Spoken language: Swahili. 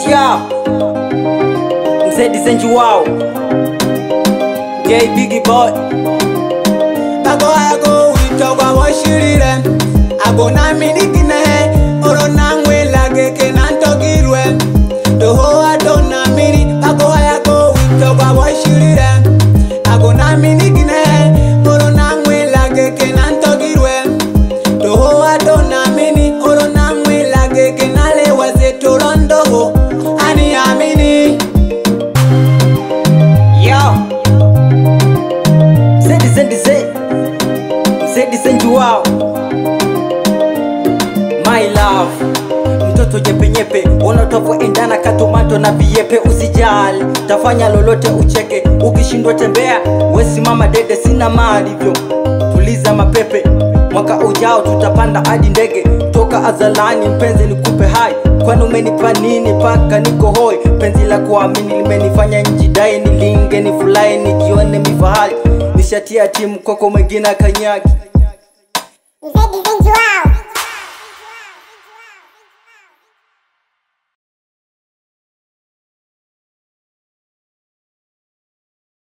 Yeah, mzee Disenji wao Gay Biggie Boy. Ago witogwa washirire ago na minikine oro na ngwela geke na ntogirwe doho adona miri ago witogwa washirire ago na minikine oro na ngwela geke na ntogirwe doho adona mini oro na ngwela geke na lewa zetu rondoho ani amini Yo, Disenji wao My love, mtoto jepe nyepe endana katomato na viepe. Usijali, tafanya lolote ucheke. Ukishindwa tembea, wesi mama dede, sina mali vyo. Tuliza mapepe, mwaka ujao tutapanda hadi ndege. Toka azalani mpenzi nikupe hai, kwani umenipa nini paka niko hoi. Penzi la kuamini limenifanya njidai, nilinge nifurahi nikione mifahari. Nishatia timu kwako mwingine kanyagi. Mzee Disenji wao.